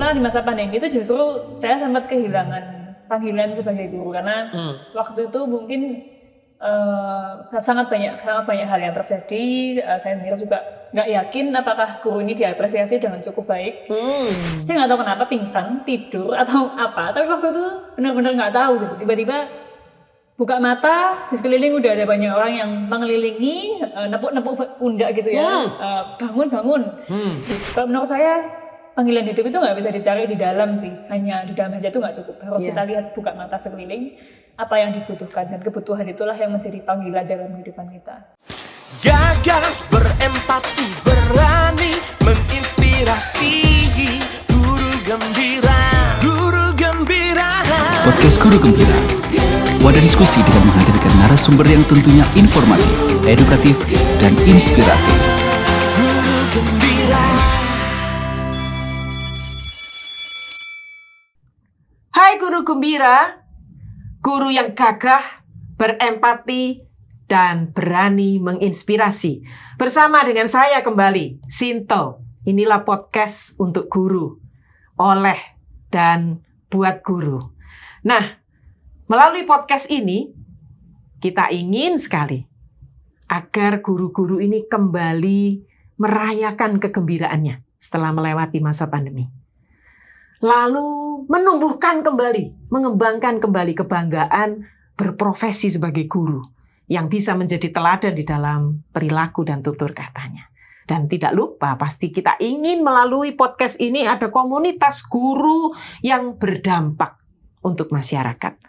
karena di masa pandemi itu justru saya sempat kehilangan panggilan sebagai guru karena waktu itu mungkin sangat banyak hal yang terjadi. Saya sendiri juga nggak yakin apakah guru ini diapresiasi dengan cukup baik. Saya nggak tahu kenapa pingsan, tidur atau apa. Tapi waktu itu benar-benar nggak tahu gitu. Tiba-tiba buka mata, di sekeliling udah ada banyak orang yang mengelilingi, nepuk-nepuk pundak gitu ya. Bangun. Kalau menurut saya panggilan hidup itu nggak bisa dicari di dalam sih, hanya di dalam aja itu nggak cukup. Harus kita lihat, buka mata sekeliling, apa yang dibutuhkan, dan kebutuhan itulah yang menjadi panggilan dalam kehidupan kita. Gagah, berempati, berani, menginspirasi. Guru Gembira, Guru Gembira. Podcast Guru Gembira, wadah diskusi dengan menghadirkan narasumber yang tentunya informatif, edukatif, dan inspiratif. Guru Gembira. Hai Guru Gembira, guru yang gagah, berempati, dan berani menginspirasi. Bersama dengan saya kembali, Sinto. Inilah podcast untuk guru, oleh dan buat guru. Nah, melalui podcast ini, kita ingin sekali agar guru-guru ini kembali merayakan kegembiraannya setelah melewati masa pandemi. Lalu menumbuhkan kembali, mengembangkan kembali kebanggaan berprofesi sebagai guru yang bisa menjadi teladan di dalam perilaku dan tutur katanya. Dan tidak lupa, pasti kita ingin melalui podcast ini ada komunitas guru yang berdampak untuk masyarakat.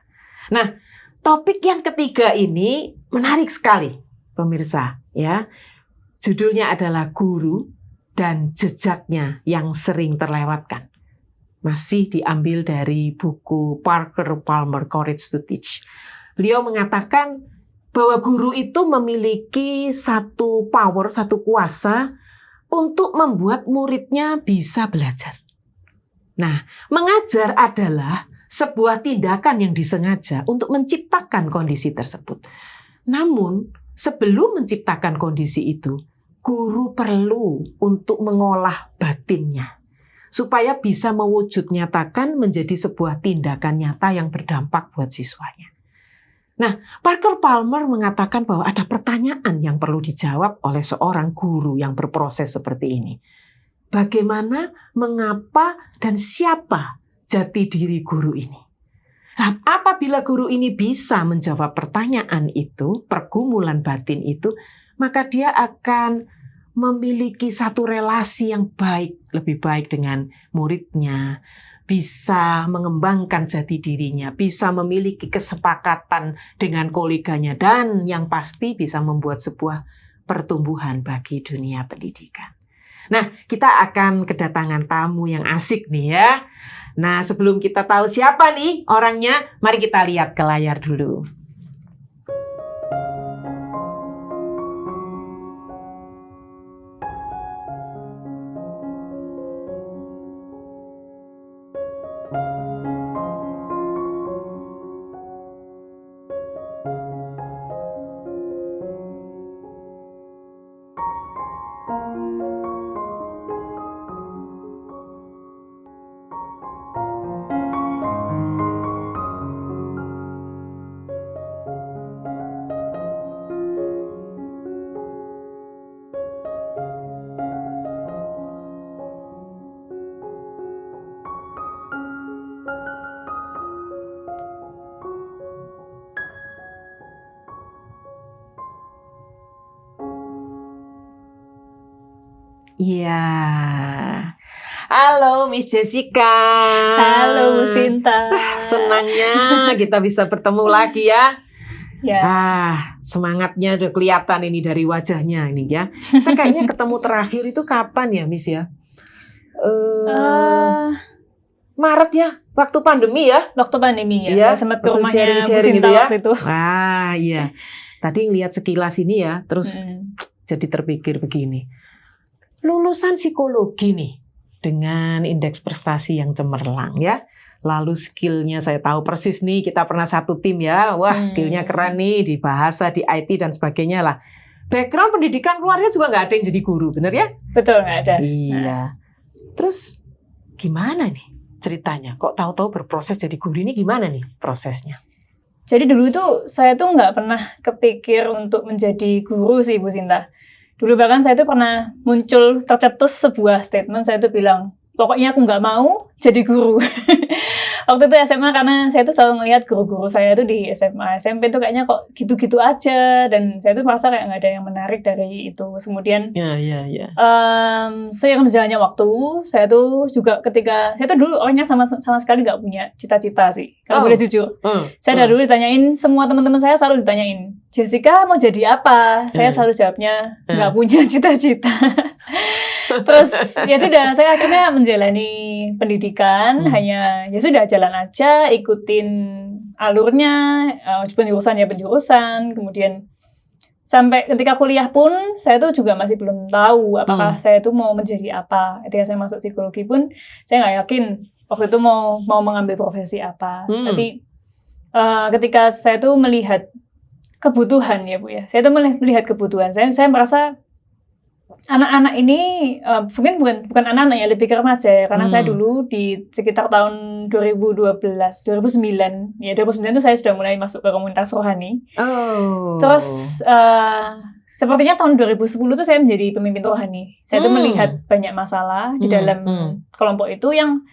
Nah, topik yang ketiga ini menarik sekali, pemirsa, ya. Judulnya adalah guru dan jejaknya yang sering terlewatkan. Masih diambil dari buku Parker Palmer, Courage to Teach. Beliau mengatakan bahwa guru itu memiliki satu power, satu kuasa untuk membuat muridnya bisa belajar. Nah, mengajar adalah sebuah tindakan yang disengaja untuk menciptakan kondisi tersebut. Namun, sebelum menciptakan kondisi itu, guru perlu untuk mengolah batinnya, supaya bisa mewujud nyatakan menjadi sebuah tindakan nyata yang berdampak buat siswanya. Nah, Parker Palmer mengatakan bahwa ada pertanyaan yang perlu dijawab oleh seorang guru yang berproses seperti ini. Bagaimana, mengapa, dan siapa jati diri guru ini? Nah, apabila guru ini bisa menjawab pertanyaan itu, pergumulan batin itu, maka dia akan memiliki satu relasi yang baik, lebih baik dengan muridnya, bisa mengembangkan jati dirinya, bisa memiliki kesepakatan dengan koleganya, dan yang pasti bisa membuat sebuah pertumbuhan bagi dunia pendidikan. Nah, kita akan kedatangan tamu yang asik nih ya. Nah, sebelum kita tahu siapa nih orangnya, mari kita lihat ke layar dulu. Iya. Halo Miss Jessica. Halo Bu Sinta. Senangnya kita bisa bertemu lagi ya. Ya. Semangatnya udah kelihatan ini dari wajahnya ini ya. Kita kayaknya ketemu terakhir itu kapan ya Miss ya? Maret ya, waktu pandemi ya. Waktu pandemi ya. Iya, Saya sempat ke waktu rumahnya Bu sharing-sharing Sinta gitu ya. waktu itu. Iya. Tadi ngelihat sekilas ini ya, terus jadi terpikir begini. Lulusan psikologi nih, dengan indeks prestasi yang cemerlang ya. Lalu skillnya saya tahu persis nih, kita pernah satu tim ya. Wah, skillnya keren nih di bahasa, di IT dan sebagainya lah. Background pendidikan keluarga juga nggak ada yang jadi guru, bener ya? Betul, nggak ada. Iya. Terus gimana nih ceritanya? Kok tahu-tahu berproses jadi guru ini gimana nih prosesnya? Jadi dulu tuh saya tuh nggak pernah kepikir untuk menjadi guru sih Bu Sinta. Dulu bahkan saya tuh pernah muncul tercetus sebuah statement, saya tuh bilang, pokoknya aku nggak mau jadi guru. Waktu itu SMA, karena saya tuh selalu melihat guru-guru saya tuh di SMA, SMP tuh kayaknya kok gitu-gitu aja, dan saya tuh merasa kayak nggak ada yang menarik dari itu. Kemudian Ya. seiring berjalannya waktu, saya tuh juga ketika saya tuh dulu orangnya sama sekali nggak punya cita-cita sih, kalau boleh jujur. Saya dari dulu ditanyain, semua teman-teman saya selalu ditanyain, Jessica mau jadi apa? Saya selalu jawabnya nggak punya cita-cita. Terus ya sudah, saya akhirnya menjalani pendidikan, hanya ya sudah jalan aja, ikutin alurnya, penjurusan ya penjurusan, kemudian sampai ketika kuliah pun saya tuh juga masih belum tahu apakah saya tuh mau menjadi apa. Ketika saya masuk psikologi pun saya nggak yakin waktu itu mau mengambil profesi apa. Tapi ketika saya tuh melihat kebutuhan ya Bu ya, saya tuh melihat kebutuhan. Saya merasa anak-anak ini mungkin bukan anak-anak ya, lebih ke remaja ya, karena saya dulu di sekitar tahun 2009 itu saya sudah mulai masuk ke komunitas rohani. Terus sepertinya tahun 2010 tuh saya menjadi pemimpin rohani. Saya tuh melihat banyak masalah di dalam kelompok itu yang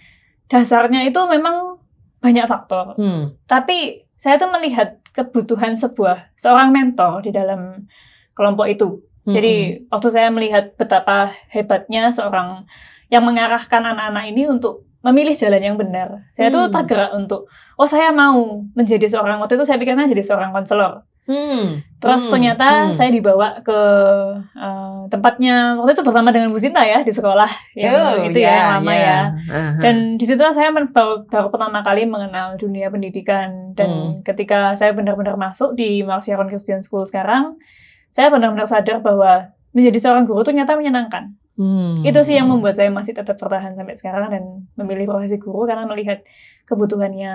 dasarnya itu memang banyak faktor. Tapi saya tuh melihat kebutuhan seorang mentor di dalam kelompok itu. Jadi waktu saya melihat betapa hebatnya seorang yang mengarahkan anak-anak ini untuk memilih jalan yang benar, saya tuh tergerak untuk, saya mau menjadi seorang, waktu itu saya pikirnya jadi seorang konselor. Terus ternyata saya dibawa ke tempatnya, waktu itu bersama dengan Bu Sinta ya, di sekolah yang yang lama ya. Dan di situ saya baru pertama kali mengenal dunia pendidikan. Dan ketika saya benar-benar masuk di Mars Sharon Christian School sekarang, saya benar-benar sadar bahwa menjadi seorang guru itu ternyata menyenangkan. Itu sih yang membuat saya masih tetap bertahan sampai sekarang dan memilih profesi guru, karena melihat kebutuhannya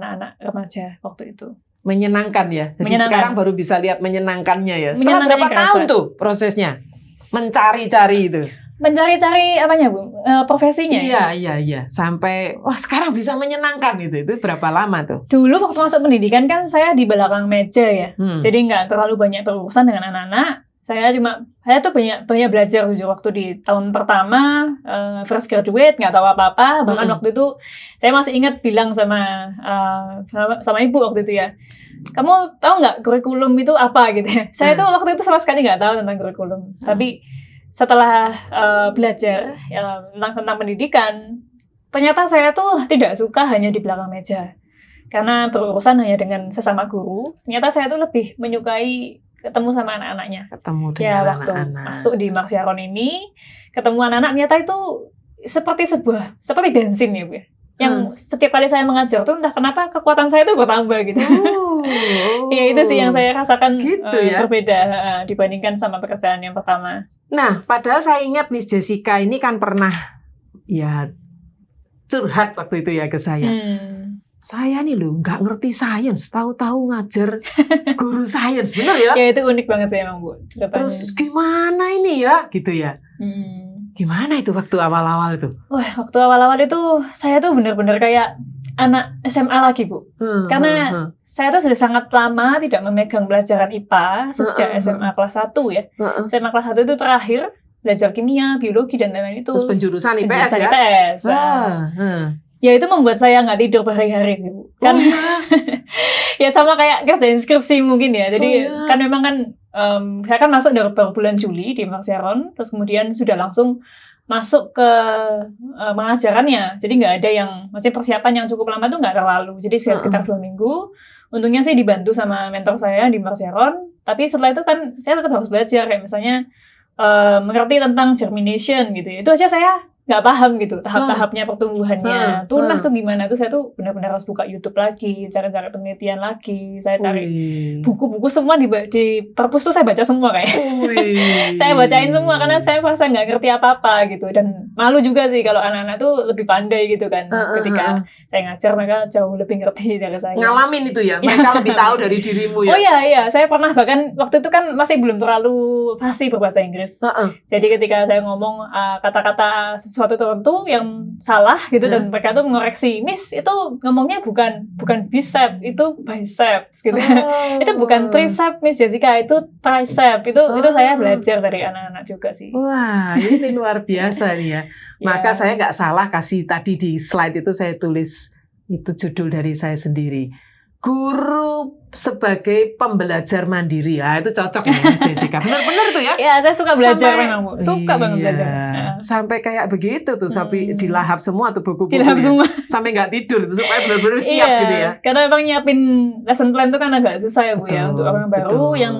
anak-anak remaja waktu itu. Menyenangkan ya. Jadi sekarang baru bisa lihat menyenangkannya ya. Setelah berapa kerasa. tahun tuh prosesnya mencari-cari itu? Mencari-cari apanya Bu? Profesinya? Iya. Sampai sekarang bisa menyenangkan itu. Itu berapa lama tuh? Dulu waktu masuk pendidikan kan saya di belakang meja ya. Jadi nggak terlalu banyak berurusan dengan anak-anak. Saya tuh banyak belajar jujur waktu di tahun pertama fresh graduate, nggak tahu apa-apa. Bahkan waktu itu saya masih ingat bilang sama ibu waktu itu ya, kamu tahu nggak kurikulum itu apa gitu ya. Saya tuh waktu itu sama sekali nggak tahu tentang kurikulum. Tapi setelah belajar tentang pendidikan, ternyata saya tuh tidak suka hanya di belakang meja. Karena berurusan hanya dengan sesama guru, ternyata saya tuh lebih menyukai ketemu sama anak-anaknya. Ketemu dengan waktu anak-anak. masuk di Mars Sharon ini, ketemu anak-anak, ternyata itu seperti bensin ya Bu. Yang setiap kali saya mengajar tuh entah kenapa kekuatan saya tuh bertambah gitu. Ya itu sih yang saya rasakan gitu ya? berbeda dibandingkan sama pekerjaan yang pertama. Nah, padahal saya ingat Miss Jessica ini kan pernah ya curhat waktu itu ya ke saya. Saya nih loh nggak ngerti sains, tahu-tahu ngajar guru sains, bener ya? Ya itu unik banget sih emang Bu. Terus gimana ini ya, gitu ya? Gimana itu waktu awal-awal itu? Waktu awal-awal itu saya tuh benar-benar kayak anak SMA lagi Bu. Karena saya tuh sudah sangat lama tidak memegang pelajaran IPA sejak SMA kelas 1 ya. SMA kelas 1 itu terakhir belajar kimia, biologi dan lain-lain itu. Terus penjurusan IPS ya? IPS. Ya itu membuat saya nggak tidur berhari-hari sih Bu. Kan ya sama kayak kerjain skripsi mungkin ya. Jadi kan memang kan saya kan masuk dari bulan Juli di Mars Sharon, terus kemudian sudah langsung masuk ke pengajarannya. Jadi nggak ada yang, maksudnya persiapan yang cukup lama tuh nggak terlalu. Jadi sekitar 2 minggu. Untungnya sih dibantu sama mentor saya di Mars Sharon. Tapi setelah itu kan saya tetap harus belajar, kayak misalnya mengerti tentang germination gitu ya. Itu aja saya nggak paham gitu, tahap-tahapnya pertumbuhannya. Tunas tuh gimana, tuh saya tuh benar-benar harus buka YouTube lagi, cari-cari penelitian lagi. Saya cari buku-buku semua di perpus tuh saya baca semua kayak. Saya bacain semua karena saya merasa nggak ngerti apa-apa gitu. Dan malu juga sih kalau anak-anak tuh lebih pandai gitu kan. Ketika saya ngajar mereka jauh lebih ngerti dari saya. Ngalamin itu ya, mereka lebih tahu dari dirimu ya. Oh iya, saya pernah, bahkan waktu itu kan masih belum terlalu fasih berbahasa Inggris. Jadi ketika saya ngomong kata-kata sesuatu tertentu yang salah gitu dan mereka tuh mengoreksi, Miss itu ngomongnya bukan bicep, itu biceps gitu. Itu bukan tricep Miss Jessica, itu tricep. Itu saya belajar dari anak-anak juga sih. Wah, ini luar biasa nih ya. Maka saya nggak salah kasih tadi di slide itu saya tulis itu judul dari saya sendiri. Guru sebagai pembelajar mandiri. Ya, itu cocok nih Miss Jessica. Benar-benar tuh ya. Ya, saya suka belajar Sampai- memang, Bu. Suka banget belajar. Sampai kayak begitu tuh, sampai dilahap semua tuh buku-buku. Dilahap semua. Sampai nggak tidur tuh, supaya benar-benar siap Iya, gitu ya. karena memang nyiapin lesson plan itu kan agak susah ya Bu ya, Betul, untuk orang baru betul. yang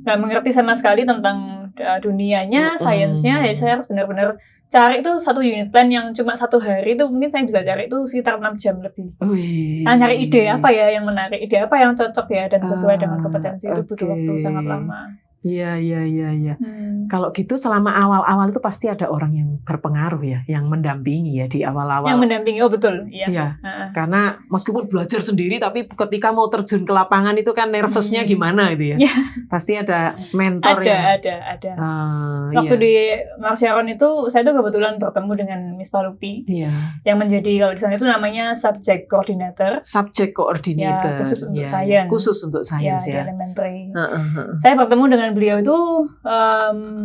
nggak mengerti sama sekali tentang dunianya, sainsnya. Jadi saya harus benar-benar cari itu satu unit plan yang cuma 1 hari itu mungkin saya bisa cari itu sekitar 6 jam lebih. Wih. Nah, cari ide apa ya yang menarik, ide apa yang cocok ya dan sesuai dengan kompetensi itu butuh oke. waktu sangat lama. Iya. Kalau gitu selama awal-awal itu pasti ada orang yang berpengaruh ya, yang mendampingi ya di awal-awal. Yang mendampingi, oh betul, iya. Iya. Karena meskipun belajar sendiri, tapi ketika mau terjun ke lapangan itu kan nervousnya gimana gitu ya. Iya. Pasti ada mentor yang. Ada. Ah, Waktu iya. di Marsharon itu saya tuh kebetulan bertemu dengan Miss Palupi Iya. yang menjadi kalau di sana itu namanya subject coordinator. Subject coordinator. Ya, khusus untuk Iya, science. Khusus untuk Ya, science di ya. elementary. Heeh. Saya bertemu dengan beliau itu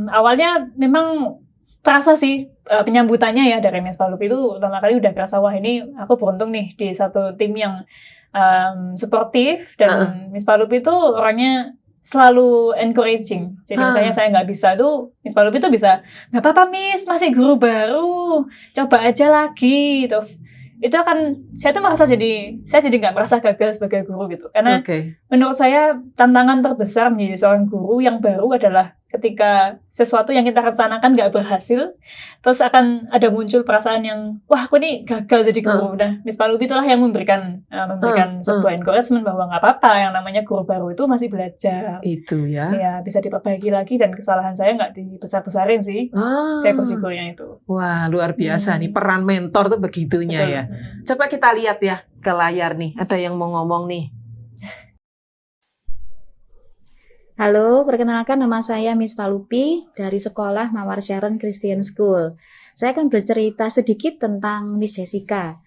awalnya memang terasa sih penyambutannya ya dari Miss Palupi itu pertama kali udah kerasa wah ini aku beruntung nih di satu tim yang suportif dan Miss Palupi itu orangnya selalu encouraging. Jadi misalnya saya nggak bisa tuh Miss Palupi tuh bisa nggak apa-apa Miss masih guru baru coba aja lagi terus itu akan saya tuh merasa saya jadi nggak merasa gagal sebagai guru gitu karena Oke. menurut saya tantangan terbesar menjadi seorang guru yang baru adalah ketika sesuatu yang kita rencanakan nggak berhasil, terus akan ada muncul perasaan yang wah aku nih gagal jadi guru. Nah, Miss Palupi itulah yang memberikan sebuah encouragement bahwa nggak apa-apa, yang namanya guru baru itu masih belajar. Itu ya. Ya bisa diperbaiki lagi dan kesalahan saya nggak dibesar-besarin sih. Saya bersyukurnya itu. Wah, luar biasa nih peran mentor tuh begitunya Betul. ya. Coba kita lihat ya ke layar nih. Ada yang mau ngomong nih. Halo, perkenalkan nama saya Miss Palupi dari sekolah Mawar Sharon Christian School. Saya akan bercerita sedikit tentang Miss Jessica.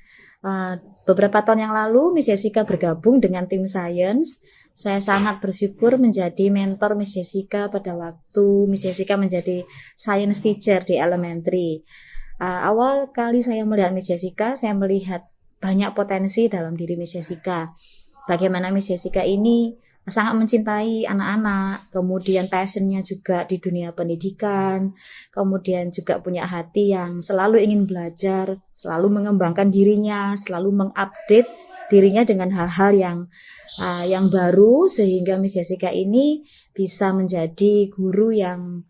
Beberapa tahun yang lalu Miss Jessica bergabung dengan tim Science. Saya sangat bersyukur menjadi mentor Miss Jessica pada waktu Miss Jessica menjadi Science teacher di elementary. Awal kali saya melihat Miss Jessica, saya melihat banyak potensi dalam diri Miss Jessica. Bagaimana Miss Jessica ini sangat mencintai anak-anak, kemudian passionnya juga di dunia pendidikan, kemudian juga punya hati yang selalu ingin belajar, selalu mengembangkan dirinya, selalu mengupdate dirinya dengan hal-hal yang baru, sehingga Miss Jessica ini bisa menjadi guru yang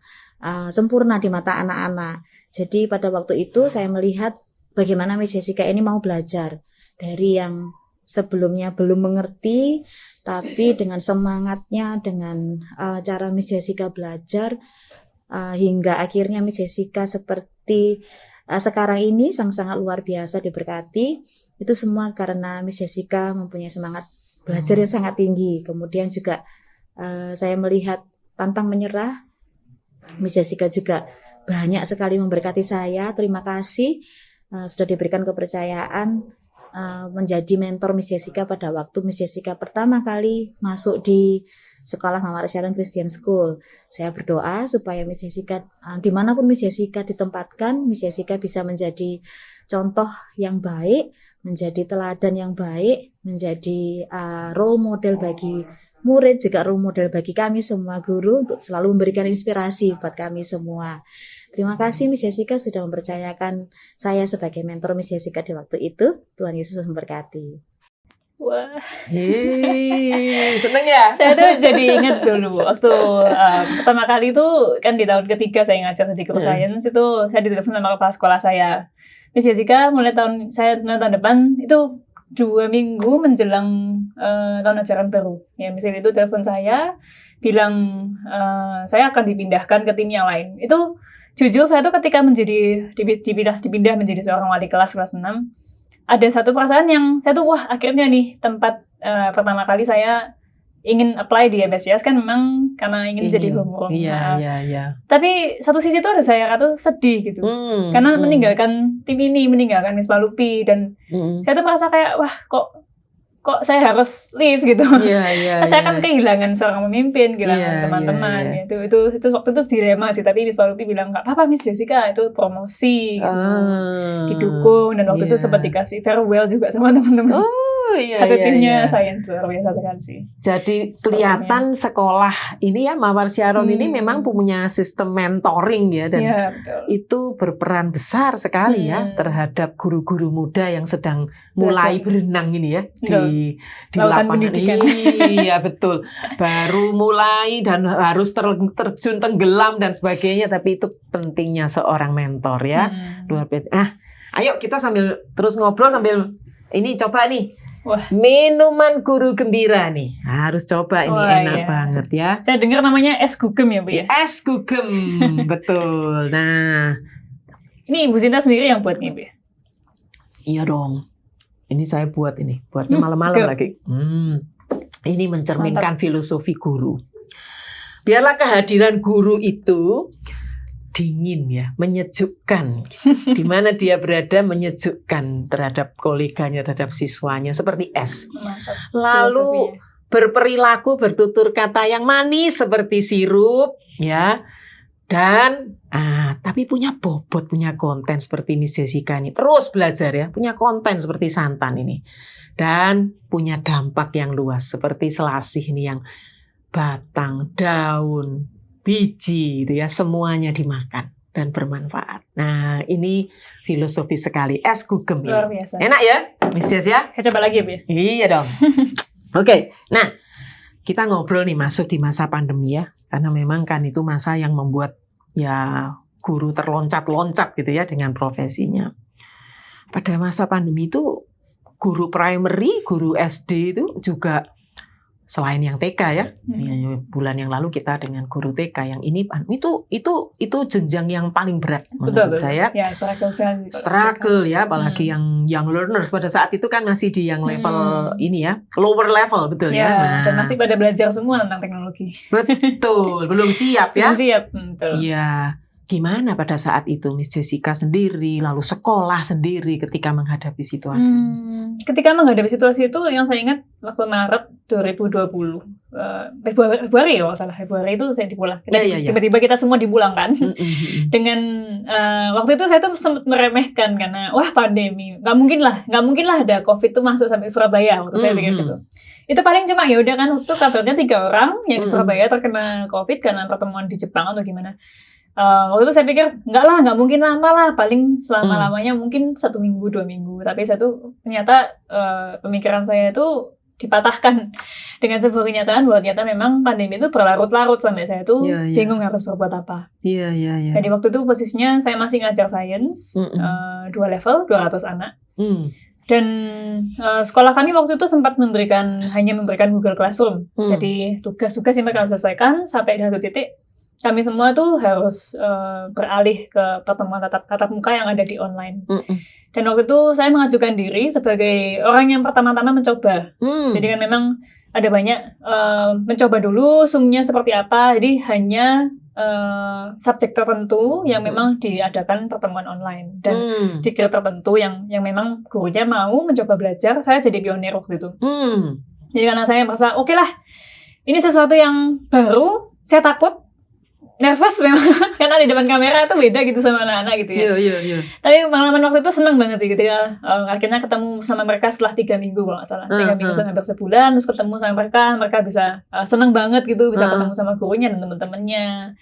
sempurna di mata anak-anak. Jadi pada waktu itu saya melihat bagaimana Miss Jessica ini mau belajar dari yang sebelumnya belum mengerti, tapi dengan semangatnya, dengan cara Miss Jessica belajar, hingga akhirnya Miss Jessica seperti sekarang ini sangat luar biasa diberkati. Itu semua karena Miss Jessica mempunyai semangat belajar yang sangat tinggi. Kemudian juga saya melihat pantang menyerah. Miss Jessica juga banyak sekali memberkati saya. Terima kasih sudah diberikan kepercayaan menjadi mentor Miss Jessica pada waktu Miss Jessica pertama kali masuk di sekolah Mawar Sharon Christian School. Saya berdoa supaya Miss Jessica, dimanapun Miss Jessica ditempatkan, Miss Jessica bisa menjadi contoh yang baik, menjadi teladan yang baik, menjadi role model bagi murid, juga role model bagi kami semua guru untuk selalu memberikan inspirasi buat kami semua. Terima kasih Miss Jessica sudah mempercayakan saya sebagai mentor Miss Jessica di waktu itu. Tuhan Yesus memberkati. Wah, Seneng ya? saya tuh jadi ingat dulu waktu pertama kali itu kan di tahun ketiga saya ngajar di guru science itu saya ditelepon sama kepala sekolah saya. Miss Jessica mulai tahun depan itu 2 minggu menjelang tahun ajaran baru. Ya, misalnya itu telepon saya bilang saya akan dipindahkan ke tim yang lain. Itu jujur saya tuh ketika dipindah menjadi seorang wali kelas 6, ada satu perasaan yang saya tuh wah akhirnya nih tempat pertama kali saya ingin apply di MSCS kan memang karena ingin jadi homeroom. Iya, Nah, iya, iya. tapi satu sisi tuh ada saya tuh sedih gitu. Karena meninggalkan tim ini, meninggalkan Miss Palupi, dan saya tuh merasa kayak wah kok saya harus leave gitu. Iya, iya. Saya kan kehilangan seorang pemimpin, kehilangan Iya, teman-teman. iya, iya. Itu waktu itu dilema sih, tapi Miss Palupi bilang nggak apa-apa Miss Jessica, itu promosi gitu. Didukung, dan waktu itu sempat dikasih farewell juga sama teman-teman. Iya, Satu iya, timnya iya. Sains luar biasa sekali sih. Jadi kelihatan sekolah ini ya Mawar Sharon ini memang punya sistem mentoring ya, dan Iya, betul. itu berperan besar sekali ya terhadap guru-guru muda yang sedang mulai berenang ini ya di Lautan lapangan. pendidikan. Iya betul. Baru mulai dan harus terjun tenggelam dan sebagainya, tapi itu pentingnya seorang mentor ya. Luar biasa. Nah, ayo kita sambil terus ngobrol sambil ini coba nih. Wah. Minuman guru gembira nih. Harus coba ini, Wah, enak iya. banget ya. Saya dengar namanya es gugem ya Bu ya. Es gugem, betul. Nah, Ini Ibu Sinta sendiri yang buat nih Bu ya. iya dong. Ini saya buatnya malam-malam seger. lagi. Ini mencerminkan filosofi guru. Biarlah kehadiran guru itu dingin ya, menyejukkan. Di mana dia berada menyejukkan terhadap koleganya, terhadap siswanya seperti es. Mantap. Lalu berperilaku, bertutur kata yang manis seperti sirup ya. Dan tapi punya bobot, punya konten seperti Miss Jessica ini. Terus belajar ya, punya konten seperti Santan ini. Dan punya dampak yang luas seperti Selasih ini yang batang, daun, biji itu ya, semuanya dimakan dan bermanfaat. Nah, ini filosofi sekali es gugem Luar ini. biasa. Enak ya, Miss Jess ya? Saya coba lagi ya Bu ya. Iya dong. Oke, nah kita ngobrol nih masuk di masa pandemi ya, karena memang kan itu masa yang membuat ya guru terloncat-loncat gitu ya dengan profesinya. Pada masa pandemi itu guru primary, guru SD itu juga selain yang TK ya, bulan yang lalu kita dengan guru TK yang ini itu jenjang yang paling berat menurut saya. Ya, Struggle ya, apalagi yang young learners pada saat itu kan masih di yang level ini ya, lower level betul ya. Nah, dan masih pada belajar semua tentang teknologi. betul, belum siap ya. Belum siap, betul. Iya. Gimana pada saat itu Miss Jessica sendiri, lalu sekolah sendiri ketika menghadapi situasi? Ketika menghadapi situasi itu yang saya ingat waktu Maret 2020, Februari ya kalau salah, Februari itu saya dipulang. Tiba-tiba kita semua dipulangkan. Dengan waktu itu saya tuh sempat meremehkan karena wah pandemi, nggak mungkin lah ada COVID tuh masuk sampai Surabaya waktu saya pikir gitu. Itu paling cuma ya udah kan waktu kabarnya 3 orang yang di Surabaya terkena COVID karena pertemuan di Jepang atau gimana. Waktu itu saya pikir nggak mungkin lama lah, paling selama-lamanya mungkin 1 minggu 2 minggu. Tapi saya tuh ternyata pemikiran saya itu dipatahkan dengan sebuah kenyataan bahwa ternyata memang pandemi itu berlarut-larut sampai saya tuh bingung harus berbuat apa. Iya. Jadi waktu itu posisinya saya masih ngajar sains 2 level 200 anak. Dan sekolah kami waktu itu sempat hanya memberikan Google Classroom. Jadi tugas-tugas yang mereka selesaikan sampai di satu titik kami semua tuh harus beralih ke pertemuan tatap muka yang ada di online. Dan waktu itu saya mengajukan diri sebagai orang yang pertama-tama mencoba. Jadi kan memang ada banyak mencoba dulu Zoom-nya seperti apa. Jadi hanya subjek tertentu yang memang diadakan pertemuan online. Dan di grade tertentu yang memang gurunya mau mencoba belajar, saya jadi pionir waktu itu. Jadi karena saya merasa oke lah, ini sesuatu yang baru, saya takut, nervous memang karena di depan kamera itu beda gitu sama anak-anak gitu ya. Iya. Tapi pengalaman waktu itu senang banget sih ketika akhirnya ketemu sama mereka setelah 3 minggu kalau nggak salah. 3 minggu sampai hampir sebulan, terus ketemu sama mereka bisa senang banget gitu bisa ketemu sama gurunya dan teman-temannya.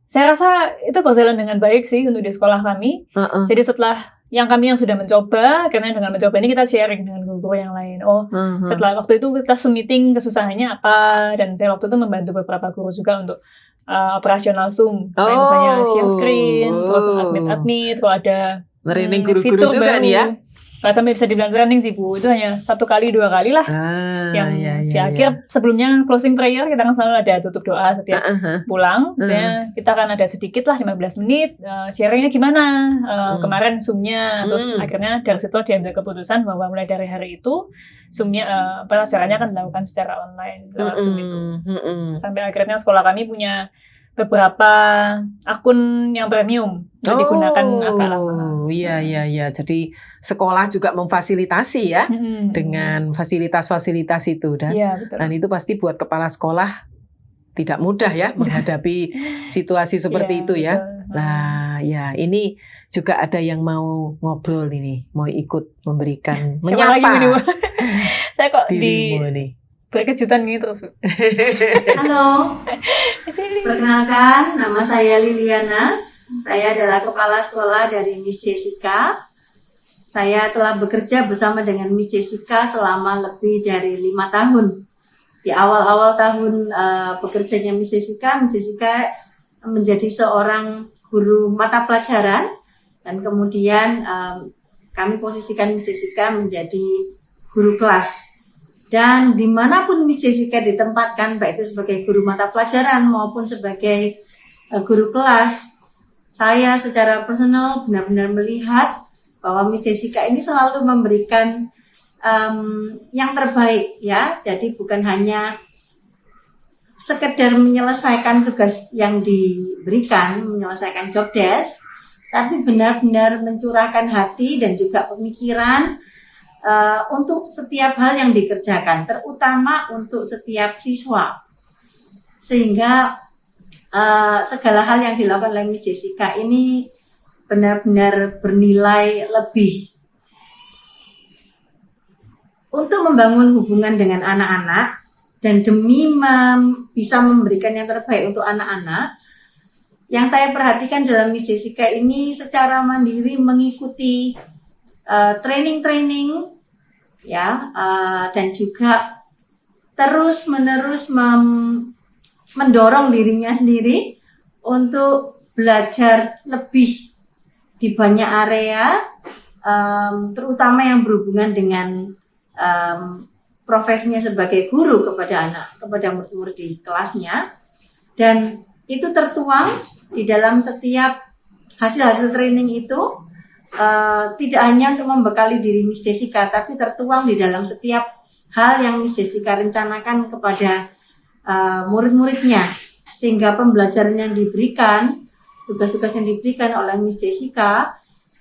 Saya rasa itu berjalan dengan baik sih untuk di sekolah kami. Jadi setelah yang sudah mencoba, karena dengan mencoba ini kita sharing dengan guru-guru yang lain. Setelah waktu itu kita Zoom meeting kesusahannya apa, dan saya waktu itu membantu beberapa guru juga untuk operasional Zoom, kayak misalnya share screen, terus admit kalau ada Merinding guru-guru juga baru. nih ya. nggak sampai bisa dibilang training sih Bu, itu hanya 1 kali 2 kali lah. Yang di akhir sebelumnya closing prayer kita kan selalu ada tutup doa setiap pulang. Misalnya kita akan ada sedikit lah 15 menit sharingnya gimana kemarin Zoom-nya, terus akhirnya dari situ diambil keputusan bahwa mulai dari hari itu Zoom-nya pelajarannya akan dilakukan secara online lewat Zoom itu. Sampai akhirnya sekolah kami punya beberapa akun yang premium yang digunakan agak lama. Iya. Jadi sekolah juga memfasilitasi ya dengan fasilitas-fasilitas itu dan itu pasti buat kepala sekolah tidak mudah ya menghadapi situasi seperti itu ya. Betul. Nah, ya ini juga ada yang mau ngobrol ini, mau ikut memberikan Siapa lagi menyapa ini, Bu? Saya kok dirimu nih. berkejutan gini terus, Bu. Halo, perkenalkan nama saya Liliana. Saya adalah kepala sekolah dari Miss Jessica. Saya telah bekerja bersama dengan Miss Jessica selama lebih dari 5 tahun. Di awal-awal tahun bekerjanya Miss Jessica menjadi seorang guru mata pelajaran dan kemudian kami posisikan Miss Jessica menjadi guru kelas. Dan dimanapun Miss Jessica ditempatkan, baik itu sebagai guru mata pelajaran maupun sebagai guru kelas, saya secara personal benar-benar melihat bahwa Miss Jessica ini selalu memberikan yang terbaik ya. Jadi bukan hanya sekedar menyelesaikan tugas yang diberikan, menyelesaikan job desk, tapi benar-benar mencurahkan hati dan juga pemikiran untuk setiap hal yang dikerjakan, terutama untuk setiap siswa. Sehingga segala hal yang dilakukan oleh Miss Jessica ini benar-benar bernilai lebih. Untuk membangun hubungan dengan anak-anak dan demi bisa memberikan yang terbaik untuk anak-anak, yang saya perhatikan dalam Miss Jessica ini secara mandiri mengikuti training-training ya, dan juga terus-menerus mendorong dirinya sendiri untuk belajar lebih di banyak area, terutama yang berhubungan dengan profesinya sebagai guru kepada murid-murid di kelasnya, dan itu tertuang di dalam setiap hasil-hasil training itu. Tidak hanya untuk membekali diri Miss Jessica, tapi tertuang di dalam setiap hal yang Miss Jessica rencanakan kepada murid-muridnya, sehingga pembelajaran yang diberikan, tugas-tugas yang diberikan oleh Miss Jessica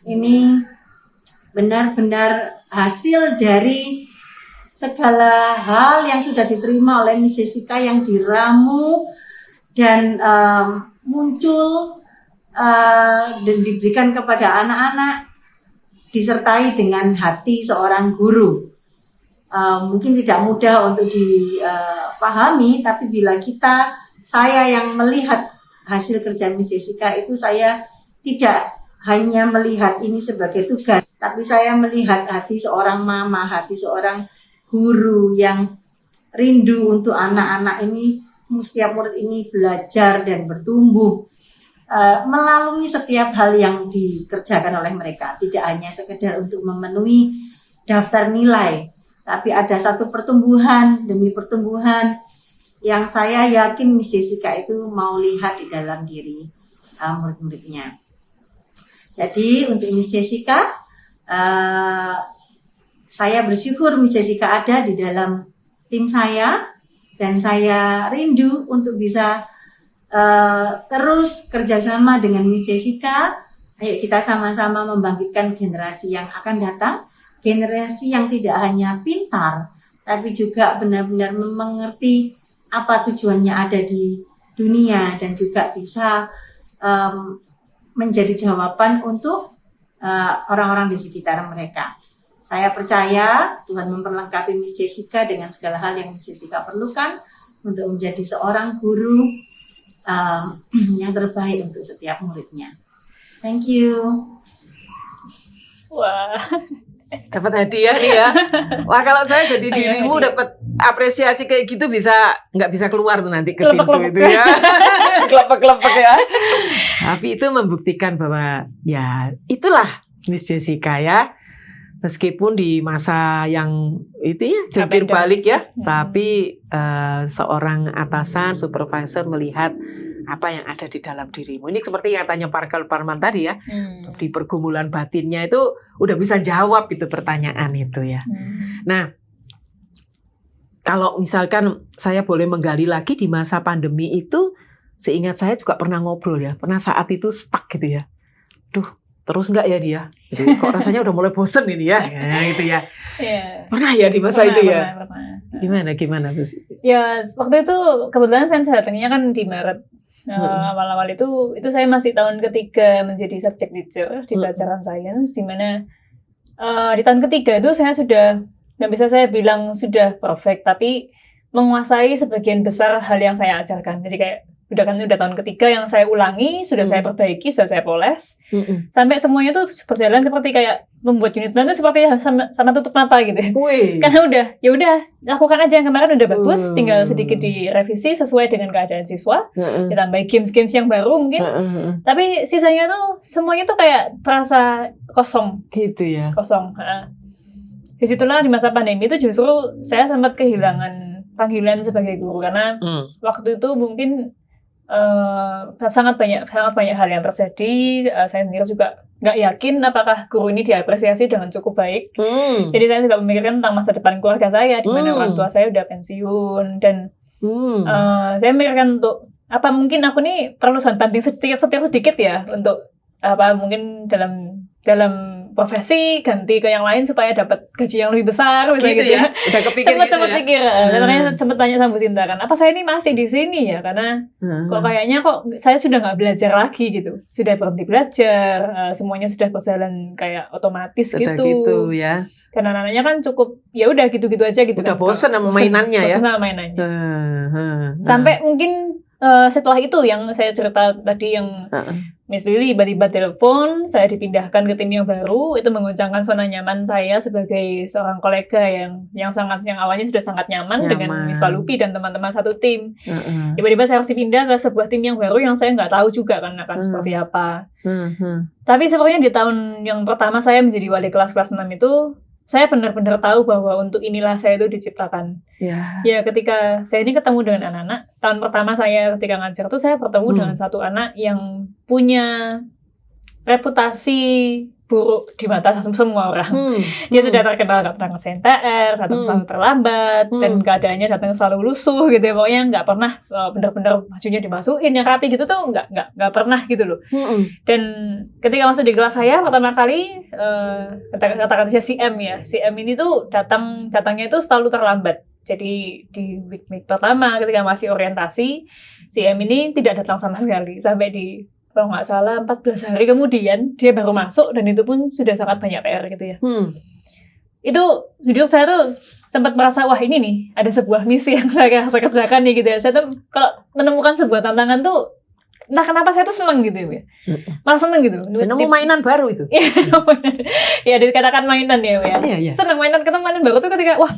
ini benar-benar hasil dari segala hal yang sudah diterima oleh Miss Jessica, yang diramu dan muncul dan diberikan kepada anak-anak, disertai dengan hati seorang guru. Mungkin tidak mudah untuk dipahami, tapi bila saya yang melihat hasil kerja Miss Jessica itu, saya tidak hanya melihat ini sebagai tugas, tapi saya melihat hati seorang mama, hati seorang guru yang rindu untuk anak-anak ini, setiap murid ini belajar dan bertumbuh melalui setiap hal yang dikerjakan oleh mereka. Tidak hanya sekedar untuk memenuhi daftar nilai, tapi ada satu pertumbuhan demi pertumbuhan yang saya yakin Miss Jessica itu mau lihat di dalam diri murid-muridnya. Jadi untuk Miss Jessica, saya bersyukur Miss Jessica ada di dalam tim saya, dan saya rindu untuk bisa terus kerjasama dengan Miss Jessica. Ayo kita sama-sama membangkitkan generasi yang akan datang, generasi yang tidak hanya pintar, tapi juga benar-benar mengerti apa tujuannya ada di dunia, dan juga bisa menjadi jawaban untuk orang-orang di sekitar mereka. Saya percaya Tuhan memperlengkapi Miss Jessica dengan segala hal yang Miss Jessica perlukan untuk menjadi seorang guru yang terbaik untuk setiap muridnya. Thank you. Wah, Dapat hadiah nih ya. Wah, kalau saya jadi dirimu dapat apresiasi kayak gitu, nggak bisa keluar tuh nanti ke pintu itu ya. Kelepek-kelepek ya. Tapi itu membuktikan bahwa ya itulah Miss Jessica ya. Meskipun di masa yang itu ya jungkir balik ya, tapi seorang atasan, supervisor melihat apa yang ada di dalam dirimu. Ini seperti yang tanya Parkel Parman tadi ya, di pergumulan batinnya itu udah bisa jawab itu pertanyaan itu ya. Nah, kalau misalkan saya boleh menggali lagi di masa pandemi itu, seingat saya juga pernah ngobrol ya, pernah saat itu stuck gitu ya. Duh, terus enggak ya dia? Jadi, kok rasanya udah mulai bosen ini ya, gitu ya. Iya. Pernah ya di masa itu ya? Pernah. Gimana Bu? Ya, waktu itu kebetulan saya datangnya kan di Maret. Awal-awal itu saya masih tahun ketiga menjadi subject teacher di pelajaran sains, di mana di tahun ketiga itu saya sudah, nggak bisa saya bilang sudah perfect, tapi menguasai sebagian besar hal yang saya ajarkan. Jadi kayak udah tahun ketiga yang saya ulangi, sudah saya perbaiki, sudah saya poles, sampai semuanya tuh berjalan seperti kayak membuat unit plan itu seperti sama tutup mata gitu. Karena ya udah lakukan aja yang kemarin udah bagus, tinggal sedikit direvisi sesuai dengan keadaan siswa, ditambah games yang baru mungkin, tapi sisanya tuh semuanya tuh kayak terasa kosong gitu ya. Kosong. Disitulah di masa pandemi itu justru saya sempat kehilangan panggilan sebagai guru, karena waktu itu mungkin sangat banyak hal yang terjadi. Saya sendiri juga nggak yakin apakah guru ini diapresiasi dengan cukup baik. Jadi saya juga memikirkan tentang masa depan keluarga saya, di mana orang tua saya udah pensiun, dan saya memikirkan untuk apa mungkin aku nih perlu banting setir sedikit ya, untuk apa mungkin dalam profesi ganti ke yang lain supaya dapat gaji yang lebih besar misalnya gitu ya. Udah kepikir sempat pikir. Katanya sempat tanya sama Bu Sinta kan, apa saya ini masih di sini ya, karena kok kayaknya saya sudah nggak belajar lagi gitu, sudah berhenti belajar, semuanya sudah berjalan kayak otomatis sudah gitu ya. Dan anak-anaknya kan cukup ya udah gitu-gitu aja gitu. Udah bosen sama mainannya ya. Bosen sama mainannya. Sampai mungkin setelah itu yang saya cerita tadi, yang Miss Lily tiba-tiba telepon, saya dipindahkan ke tim yang baru, itu mengguncangkan zona nyaman saya sebagai seorang kolega yang awalnya sudah sangat nyaman dengan Miss Palupi dan teman-teman satu tim. Tiba-tiba saya harus dipindah ke sebuah tim yang baru yang saya nggak tahu juga kan akan seperti apa. Tapi sepertinya di tahun yang pertama saya menjadi wali kelas 6 itu, saya benar-benar tahu bahwa untuk inilah saya itu diciptakan. Ya, ketika saya ini ketemu dengan anak-anak, tahun pertama saya ketika ngajar tuh saya bertemu dengan satu anak yang punya reputasi buruk di mata semua orang. Dia sudah terkenal nggak pernah ngerjain PR, datang selalu terlambat, dan keadaannya datang selalu lusuh gitu ya. Pokoknya nggak pernah benar-benar bajunya dimasukin yang rapi gitu tuh nggak pernah gitu loh. Dan ketika masuk di kelas saya pertama kali, katakan aja CM ini tuh datangnya itu selalu terlambat. Jadi di week pertama ketika masih orientasi, CM ini tidak datang sama sekali, sampai kalau nggak salah 14 hari kemudian dia baru masuk, dan itu pun sudah sangat banyak PR gitu ya. Itu jujur saya tuh sempat merasa, wah ini nih ada sebuah misi yang saya kerjakan nih gitu ya. Saya tuh kalau menemukan sebuah tantangan tuh, entah kenapa saya tuh seneng gitu ya. Malah seneng gitu. Nemu mainan baru itu. Iya, dikatakan mainan ya. Seneng ketemu mainan baru tuh ketika, wah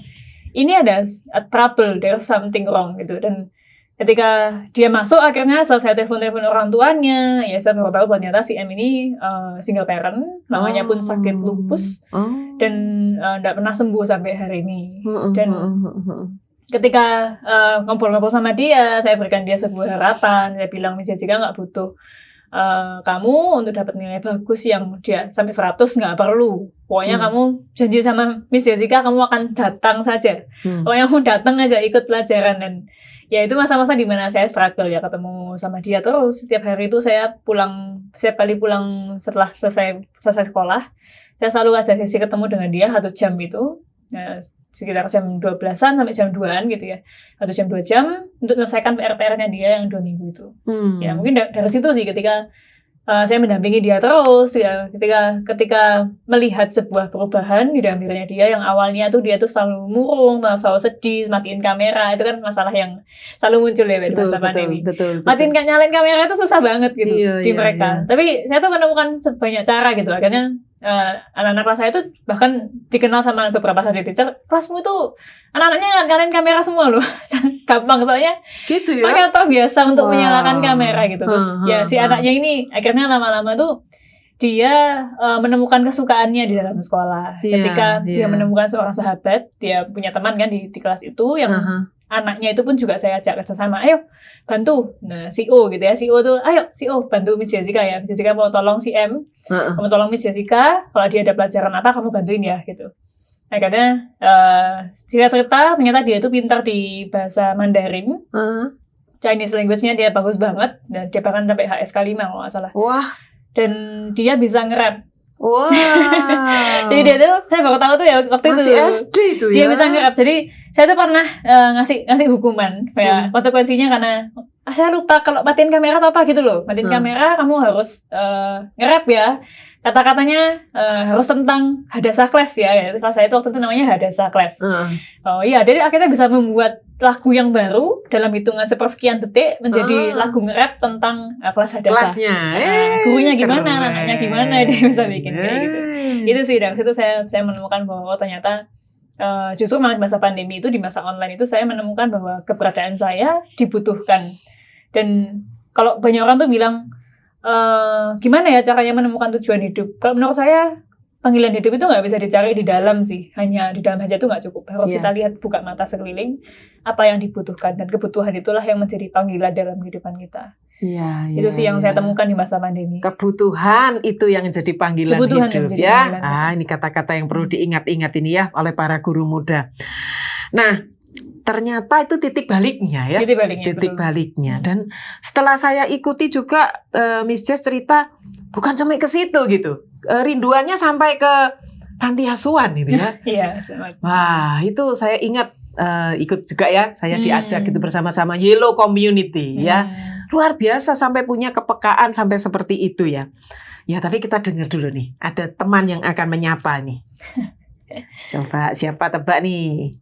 ini ada trouble, there's something wrong gitu. Dan ketika dia masuk, akhirnya setelah saya telepon orang tuanya, ya saya baru tahu bahwa ternyata si M ini single parent, mamanya pun sakit lupus, dan tidak pernah sembuh sampai hari ini. Dan ketika ngobrol-ngobrol sama dia, saya berikan dia sebuah harapan. Saya bilang, Miss Jessica nggak butuh kamu untuk dapat nilai bagus yang dia sampai 100, nggak perlu. Pokoknya kamu janji sama Miss Jessica, kamu akan datang saja. Pokoknya kamu datang aja, ikut pelajaran. Dan ya itu masa-masa di mana saya struggle ya, ketemu sama dia terus. Setiap hari itu saya setiap kali pulang setelah selesai sekolah, saya selalu ada sesi ketemu dengan dia 1 jam itu. Sekitar jam 12-an sampai jam 2-an gitu ya. 1 jam 2 jam untuk menyelesaikan PR-nya dia yang 2 minggu itu. Ya mungkin dari situ sih, ketika saya mendampingi dia terus ya, ketika melihat sebuah perubahan di dalam dirinya dia, yang awalnya tuh dia tuh selalu murung, selalu sedih, matiin kamera, itu kan masalah yang selalu muncul ya di masa pandemi. Matiin nyalain kamera itu susah banget gitu di mereka. Tapi saya tuh menemukan banyak cara gitu. Akhirnya anak-anak kelas saya tuh bahkan dikenal sama beberapa subject teacher, kelasmu itu anak-anaknya nyalain kamera semua loh. Gampang soalnya gitu ya, mereka terbiasa untuk menyalakan kamera gitu. Terus ya si anaknya ini akhirnya lama-lama tuh dia menemukan kesukaannya di dalam sekolah. Iya, Ketika iya. dia menemukan seorang sahabat, dia punya teman kan di kelas itu yang anaknya itu pun juga saya ajak kerjasama, ayo bantu. Nah, CEO gitu ya, CEO tuh, ayo CEO bantu Miss Jessica ya. Miss Jessica mau tolong si M, kamu tolong Miss Jessica, kalau dia ada pelajaran apa kamu bantuin ya gitu. Akhirnya singkat cerita, ternyata dia tuh pintar di bahasa Mandarin, Chinese language-nya dia bagus banget, dan dia bahkan sampai HSK 5 kalau nggak salah. Wah, Dan dia bisa nge-rap. wah. Jadi dia tuh, saya baru tahu tuh ya waktu Masih itu. SD itu Dia ya. bisa nge-rap. Jadi saya tuh pernah ngasih hukuman. Kayak konsekuensinya karena saya lupa kalau matiin kamera atau apa gitu loh. Matiin kamera kamu harus nge-rap ya. Kata-katanya harus tentang Hadasa Class ya. Kelas saya itu waktu itu namanya Hadasa Class. Oh iya, jadi akhirnya bisa membuat lagu yang baru dalam hitungan sepersekian detik menjadi lagu nge-rap tentang kelas Hadasa. Kelasnya. Gurunya gimana, keren. anaknya gimana, dia bisa bikin kayak gitu. Itu sih, dari situ saya menemukan bahwa ternyata justru malah di masa pandemi itu, di masa online itu saya menemukan bahwa keberadaan saya dibutuhkan. Dan kalau banyak orang tuh bilang gimana ya caranya menemukan tujuan hidup, kalau menurut saya panggilan hidup itu nggak bisa dicari di dalam sih, hanya di dalam aja tuh nggak cukup, harus kita lihat, buka mata sekeliling apa yang dibutuhkan, dan kebutuhan itulah yang menjadi panggilan dalam kehidupan kita. Iya, Itu sih yang saya temukan di masa pandemi. Kebutuhan itu yang jadi panggilan Kebutuhan yang hidup menjadi ya. panggilan hidup. Ini kata-kata yang perlu diingat-ingat ini ya oleh para guru muda. Nah, ternyata itu titik baliknya ya. Titik baliknya, betul. Baliknya. Dan setelah saya ikuti juga Miss Jess cerita bukan cuma ke situ gitu. Rinduannya sampai ke panti asuhan gitu ya. Iya, selamat. Wah, itu saya ingat ikut juga ya. Saya diajak gitu bersama-sama Yellow Community ya. Luar biasa sampai punya kepekaan sampai seperti itu ya. Ya, tapi kita dengar dulu nih. Ada teman yang akan menyapa nih. Coba siapa tebak nih?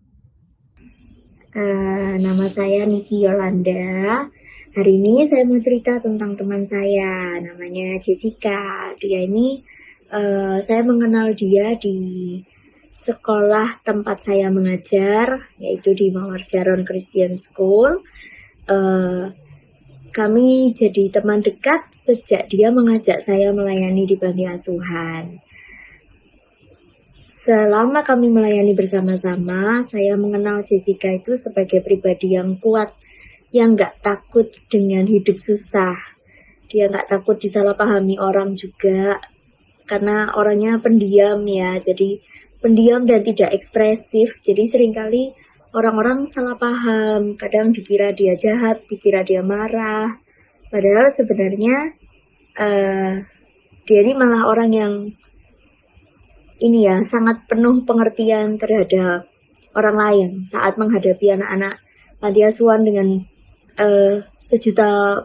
Nama saya Niki Yolanda. Hari ini saya mau cerita tentang teman saya, namanya Jessica. Dia ini saya mengenal dia di sekolah tempat saya mengajar, yaitu di Mawar Sharon Christian School. Kami jadi teman dekat sejak dia mengajak saya melayani di panti asuhan. Selama kami melayani bersama-sama, saya mengenal Jessica itu sebagai pribadi yang kuat, yang gak takut dengan hidup susah. Dia gak takut disalahpahami orang juga, karena orangnya pendiam ya, jadi pendiam dan tidak ekspresif. Jadi seringkali orang-orang salah paham, kadang dikira dia jahat, dikira dia marah. Padahal sebenarnya dia ini malah orang yang ini ya, sangat penuh pengertian terhadap orang lain saat menghadapi anak-anak panti asuhan dengan sejuta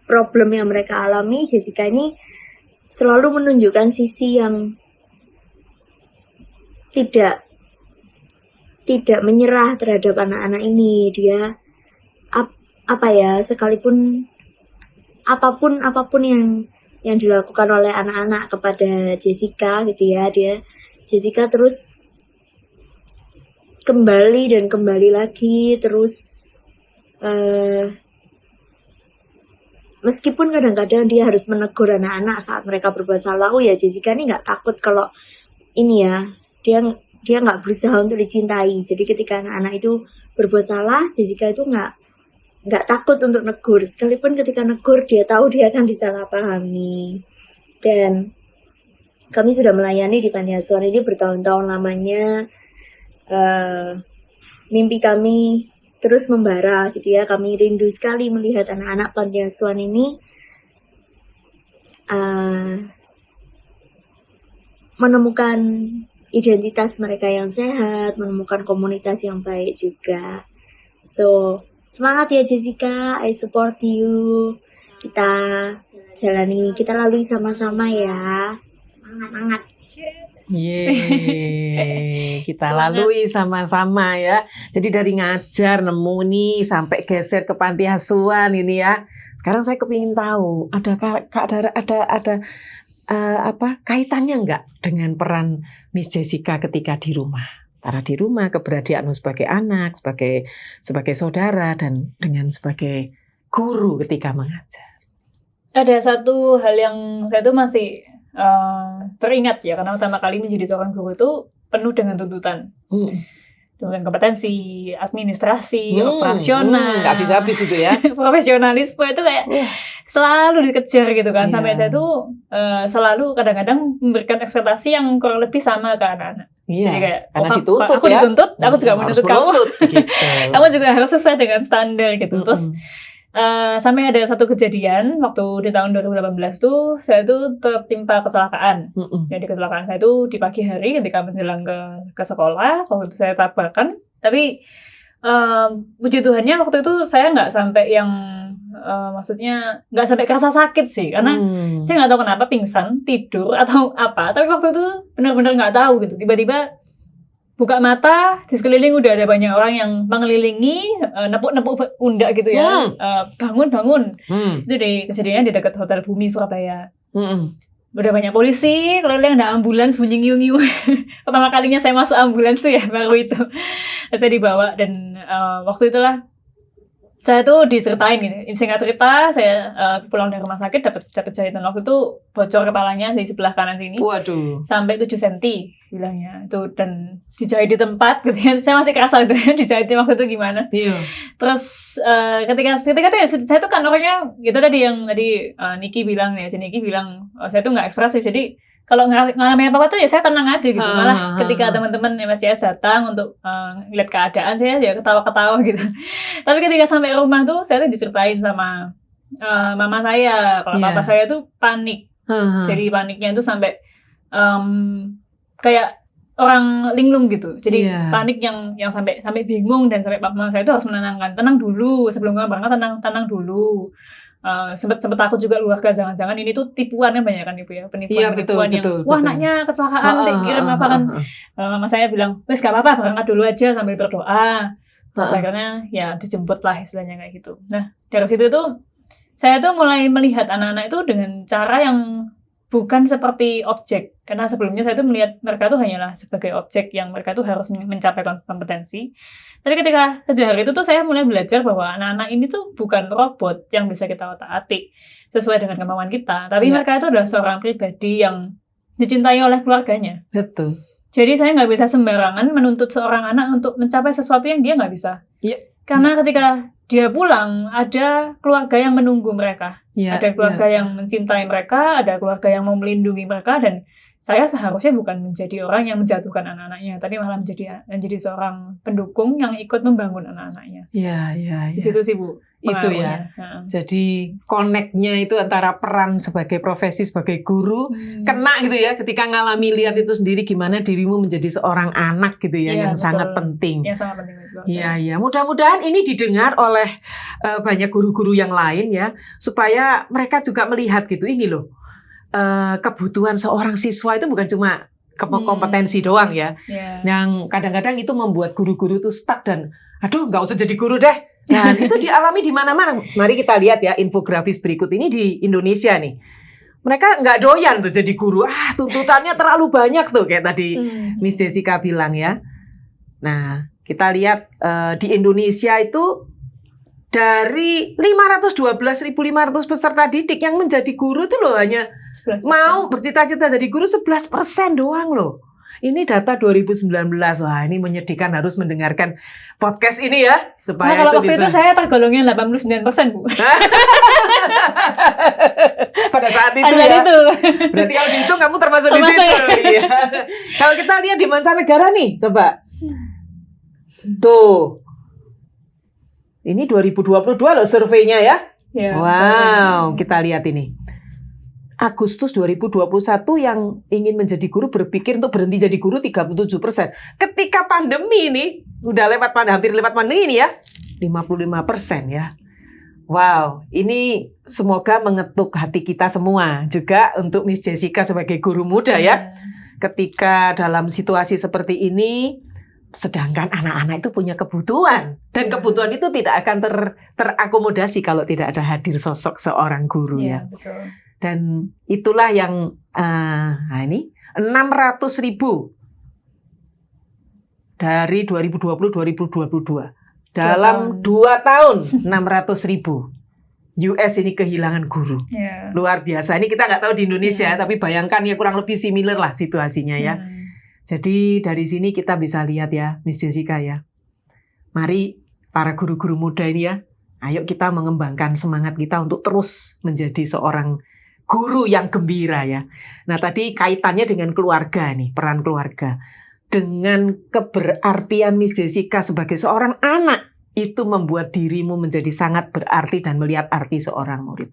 problem yang mereka alami. Jessica ini selalu menunjukkan sisi yang tidak menyerah terhadap anak-anak ini. Dia sekalipun apapun yang dilakukan oleh anak-anak kepada Jessica gitu ya, Jessica terus kembali dan kembali lagi terus, meskipun kadang-kadang dia harus menegur anak-anak saat mereka berbuat salah. Ya Jessica ini nggak takut kalau ini ya, dia nggak berusaha untuk dicintai. Jadi ketika anak-anak itu berbuat salah, Jessica itu nggak takut untuk negur. Sekalipun ketika negur dia tahu dia akan disalahpahami. Dan kami sudah melayani di panti asuhan ini bertahun-tahun lamanya. Mimpi kami terus membara gitu ya. Kami rindu sekali melihat anak-anak panti asuhan ini menemukan identitas mereka yang sehat, menemukan komunitas yang baik juga. So, semangat ya Jessica, I support you. Kita lalui sama-sama ya. Semangat. Yeay, kita Semangat. lalui sama-sama ya. Jadi dari ngajar nemu nih sampai geser ke panti asuhan ini ya. Sekarang saya kepingin tahu ada kaitannya enggak dengan peran Miss Jessica ketika di rumah? Antara di rumah, keberadaanmu sebagai anak, sebagai saudara, dan dengan sebagai guru ketika mengajar. Ada satu hal yang saya tuh masih teringat ya, karena pertama kali menjadi seorang guru itu penuh dengan tuntutan. Tuntutan kompetensi, administrasi, operasional, nggak habis-habis itu ya. profesionalisme itu kayak selalu dikejar gitu kan. Sampai saya tuh selalu kadang-kadang memberikan ekspektasi yang kurang lebih sama ke anak-anak. Jadi kayak karena oh, dituntut aku ya. dituntut, aku juga Harus menuntut kamu. menuntut, gitu. Kamu juga harus sesuai dengan standar gitu. Terus sampai ada satu kejadian waktu di tahun 2018 tuh saya tuh tertimpa kecelakaan. Jadi kecelakaan saya tuh di pagi hari ketika menjelang ke sekolah. Waktu itu saya tabrakan. Tapi puji Tuhannya waktu itu saya nggak sampai yang maksudnya nggak sampai kerasa sakit sih, karena saya nggak tahu kenapa pingsan, tidur atau apa. Tapi waktu itu benar-benar nggak tahu gitu. Tiba-tiba buka mata, di sekeliling udah ada banyak orang yang mengelilingi, nepuk-nepuk pundak gitu ya. Bangun. Itu kejadiannya di dekat Hotel Bumi Surabaya. Udah banyak polisi, keliling ada ambulans bunyi ngiu-ngiu. Pertama kalinya saya masuk ambulans tuh ya, baru itu. Saya dibawa dan waktu itulah saya tuh diceritain gitu. Singkat cerita, saya pulang dari rumah sakit dapat jahitan. Waktu itu bocor kepalanya di sebelah kanan sini. Waduh. Sampai 7 cm bilangnya. Itu dan dijahit di tempat gitu ya. Saya masih kerasa gitu ya dijahitnya waktu itu gimana. Iya. Terus ketika itu ya saya tuh kan orangnya itu tadi yang tadi Niki bilang ya, Niki bilang saya tuh nggak ekspresif. Jadi kalau ngalamin apa-apa tuh ya saya tenang aja gitu. Malah ketika teman-teman MSCS datang untuk lihat keadaan, saya ya ketawa-ketawa gitu. Tapi ketika sampai rumah tuh saya tuh diceritain sama mama saya kalau papa saya tuh panik. Jadi paniknya tuh sampai kayak orang linglung gitu. Jadi panik yang sampai bingung, dan sampai mama saya tuh harus menenangkan. Tenang dulu, sebelum kamu berangkat tenang dulu. Sempet takut juga keluarga, jangan-jangan ini tuh tipuan kan, banyak kan ibu ya, penipuan yang wah anaknya kecelakaan kirim apa kan. Mama saya bilang wes gak apa-apa, berangkat dulu aja sambil berdoa. Terus akhirnya ya dijemput lah istilahnya kayak gitu. Nah dari situ tuh saya tuh mulai melihat anak-anak itu dengan cara yang bukan seperti objek, karena sebelumnya saya tuh melihat mereka tuh hanyalah sebagai objek yang mereka tuh harus mencapai kompetensi. Tapi ketika sejak hari itu tuh saya mulai belajar bahwa anak-anak ini tuh bukan robot yang bisa kita otak-atik sesuai dengan kemauan kita, tapi mereka itu adalah seorang pribadi yang dicintai oleh keluarganya. Betul. Jadi saya nggak bisa sembarangan menuntut seorang anak untuk mencapai sesuatu yang dia nggak bisa. Karena ketika dia pulang, ada keluarga yang menunggu mereka. Ada keluarga yang mencintai mereka, ada keluarga yang mau melindungi mereka, dan saya seharusnya bukan menjadi orang yang menjatuhkan anak-anaknya, tapi malah menjadi seorang pendukung yang ikut membangun anak-anaknya. Di situ sih Bu. Itu ya. Jadi connect-nya itu antara peran sebagai profesi sebagai guru kena gitu ya, ketika ngalami lihat itu sendiri gimana dirimu menjadi seorang anak gitu ya, yang betul. Sangat penting. Yang sangat penting itu. Iya. Mudah-mudahan ini didengar oleh banyak guru-guru yang lain ya, supaya mereka juga melihat gitu, ini loh. Kebutuhan seorang siswa itu bukan cuma kompetensi doang ya. Yang kadang-kadang itu membuat guru-guru itu stuck dan aduh nggak usah jadi guru deh. Dan itu dialami di mana-mana. Mari kita lihat ya infografis berikut ini di Indonesia nih. Mereka nggak doyan tuh jadi guru. Tuntutannya terlalu banyak tuh kayak tadi Miss Jessica bilang ya. Nah kita lihat di Indonesia itu dari 512.500 peserta didik yang menjadi guru itu loh hanya 11%. Mau bercita-cita jadi guru 11% doang loh. Ini data 2019. Wah, ini menyedihkan, harus mendengarkan podcast ini ya supaya kalau itu waktu bisa. itu saya tergolongnya 89%, Bu. Pada saat itu ya. Berarti kalau dihitung kamu termasuk di situ. Iya. Kalau kita lihat di mancanegara nih, coba. Tuh. Ini 2022 loh surveinya ya. Wow, kita lihat ini. Agustus 2021 yang ingin menjadi guru berpikir untuk berhenti jadi guru 37%. Ketika pandemi ini, udah hampir lewat pandemi ini ya, 55% ya. Wow, ini semoga mengetuk hati kita semua. Juga untuk Miss Jessica sebagai guru muda ya. Ketika dalam situasi seperti ini, sedangkan anak-anak itu punya kebutuhan. Dan kebutuhan itu tidak akan terakomodasi kalau tidak ada hadir sosok seorang guru ya. Betul. Dan itulah yang ini 600.000 dari 2020-2022 dalam 2 tahun 600.000. US ini kehilangan guru. Ya. Luar biasa. Ini kita nggak tahu di Indonesia, tapi bayangkan ya kurang lebih similar lah situasinya ya. Jadi dari sini kita bisa lihat ya, Miss Jessica ya. Mari para guru-guru muda ini ya, ayo kita mengembangkan semangat kita untuk terus menjadi seorang guru yang gembira ya. Nah tadi kaitannya dengan keluarga nih, peran keluarga. Dengan keberartian Miss Jessica sebagai seorang anak, itu membuat dirimu menjadi sangat berarti dan melihat arti seorang murid.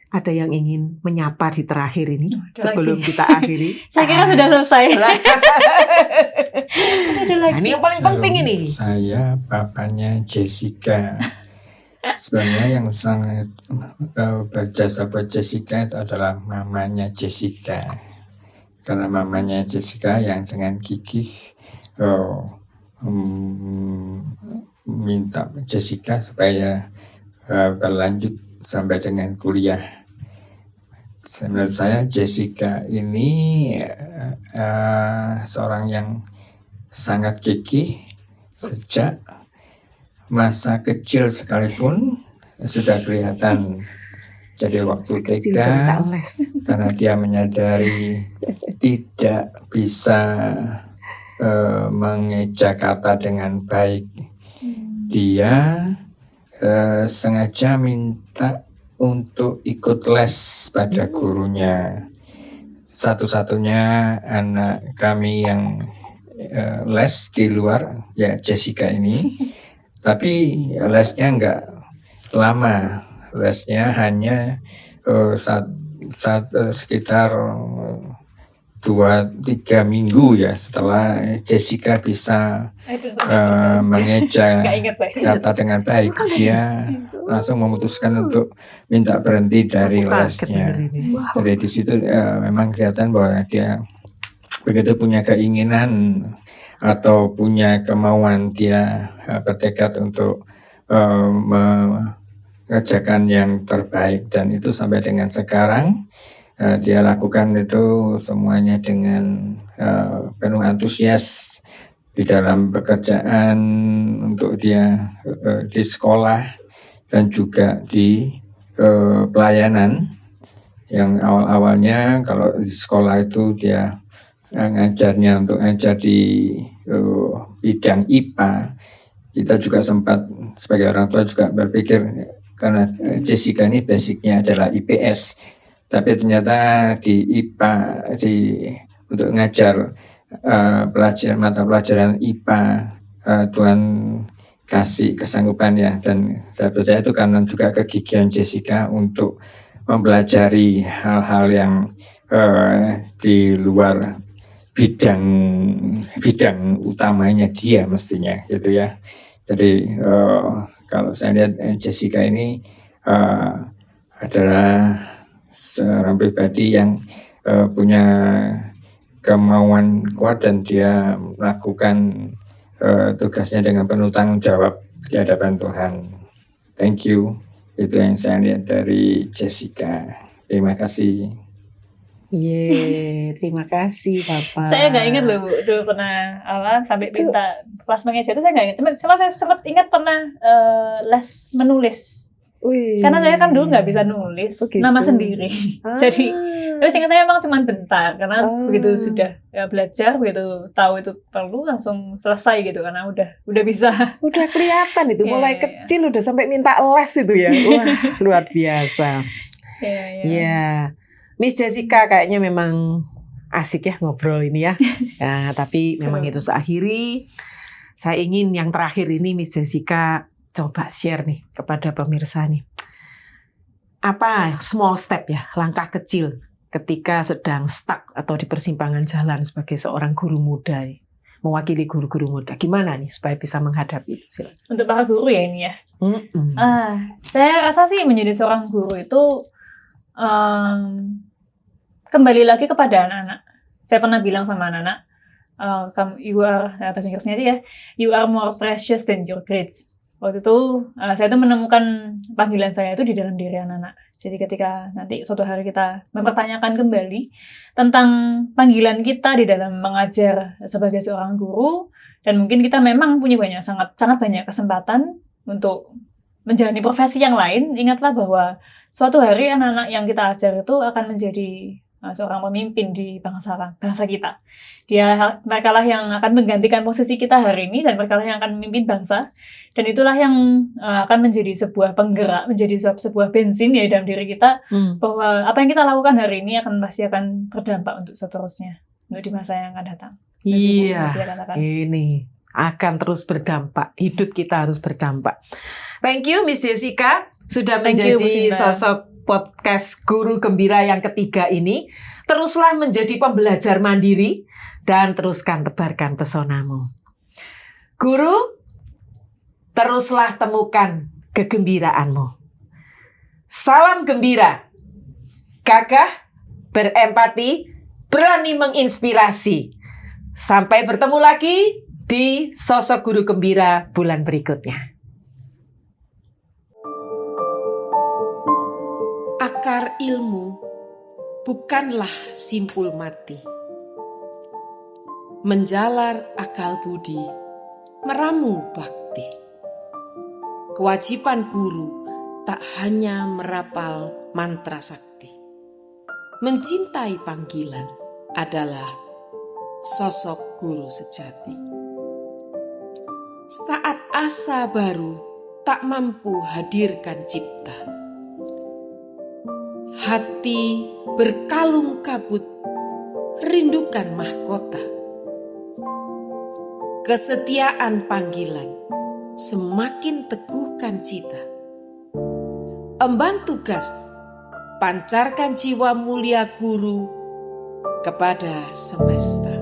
Ada yang ingin menyapa di terakhir ini sebelum kita akhiri? Saya kira sudah selesai. Nah, ini yang paling penting ini. Saya papanya Jessica. Sebenarnya yang sangat berjasa buat Jessica itu adalah mamanya Jessica. Karena mamanya Jessica yang dengan gigih minta Jessica supaya berlanjut sampai dengan kuliah. Menurut saya Jessica ini seorang yang sangat gigih sejak masa kecil sekalipun sudah kelihatan. Jadi waktu TK, karena dia menyadari tidak bisa mengeja kata dengan baik, dia sengaja minta untuk ikut les pada gurunya. Satu-satunya anak kami yang les di luar ya Jessica ini, tapi lesnya nggak lama. Lesnya hanya sekitar 2-3 minggu ya setelah Jessica bisa mengeja kata dengan baik, dia langsung memutuskan untuk minta berhenti dari lesnya. Jadi di situ memang kelihatan bahwa dia begitu punya keinginan atau punya kemauan, dia bertekad untuk mengerjakan yang terbaik, dan itu sampai dengan sekarang dia lakukan itu semuanya dengan penuh antusias di dalam pekerjaan untuk dia di sekolah dan juga di pelayanan. Yang awal-awalnya kalau di sekolah itu dia ngajarnya untuk ngajar di bidang IPA. Kita juga sempat sebagai orang tua juga berpikir, karena Jessica ini basicnya adalah IPS, tapi ternyata di IPA untuk ngajar mata pelajaran IPA Tuhan kasih kesanggupan ya, dan saya percaya itu karena juga kegigihan Jessica untuk mempelajari hal-hal yang di luar bidang utamanya dia mestinya gitu ya. Jadi kalau saya lihat Jessica ini adalah seorang pribadi yang punya kemauan kuat, dan dia melakukan tugasnya dengan penuh tanggung jawab di hadapan Tuhan. Thank you. Itu yang saya lihat dari Jessica. Terima kasih. Terima kasih Bapak. Saya nggak ingat loh, Bu, dulu pernah sampai minta kelas mengeja itu saya nggak ingat. Cuma saya sempat ingat pernah les menulis. Karena saya kan dulu nggak bisa nulis nama sendiri. Jadi tapi seingat saya memang cuma bentar, karena begitu sudah belajar, begitu tahu itu perlu langsung selesai gitu, karena udah bisa. Udah kelihatan itu mulai kecil udah sampai minta les itu ya. Wah, luar biasa. Iya. Miss Jessica kayaknya memang asik ya ngobrol ini ya. Ya, tapi memang itu seakhiri. Saya ingin yang terakhir ini Miss Jessica coba share nih kepada pemirsa nih. Apa small step ya, langkah kecil ketika sedang stuck atau di persimpangan jalan sebagai seorang guru muda nih. Mewakili guru-guru muda. Gimana nih supaya bisa menghadapi itu? Silakan. Untuk para guru ya ini ya. Saya rasa sih menjadi seorang guru itu kembali lagi kepada anak-anak. Saya pernah bilang sama anak-anak, you are, bahasa Inggrisnya aja ya, you are more precious than your grades. Waktu itu saya tuh menemukan panggilan saya itu di dalam diri anak-anak. Jadi ketika nanti suatu hari kita mempertanyakan kembali tentang panggilan kita di dalam mengajar sebagai seorang guru, dan mungkin kita memang punya sangat banyak kesempatan untuk menjalani profesi yang lain, ingatlah bahwa suatu hari anak-anak yang kita ajar itu akan menjadi seorang pemimpin di bangsa kita. Mereka lah yang akan menggantikan posisi kita hari ini, dan mereka lah yang akan memimpin bangsa. Dan itulah yang akan menjadi sebuah penggerak, menjadi sebuah bensin ya dalam diri kita, bahwa apa yang kita lakukan hari ini pasti akan berdampak untuk seterusnya, untuk di masa yang akan datang. Iya, ini akan terus berdampak. Hidup kita harus berdampak. Thank you Miss Jessica sudah menjadi sosok podcast Guru Gembira yang ketiga ini. Teruslah menjadi pembelajar mandiri dan teruskan tebarkan pesonamu. Guru, teruslah temukan kegembiraanmu. Salam gembira, gagah, berempati, berani menginspirasi. Sampai bertemu lagi di Sosok Guru Gembira bulan berikutnya. Akar ilmu bukanlah simpul mati. Menjalar akal budi, meramu bakti. Kewajiban guru tak hanya merapal mantra sakti. Mencintai panggilan adalah sosok guru sejati. Saat asa baru tak mampu hadirkan cipta, hati berkalung kabut, rindukan mahkota. Kesetiaan panggilan semakin teguhkan cita. Emban tugas, pancarkan jiwa mulia guru kepada semesta.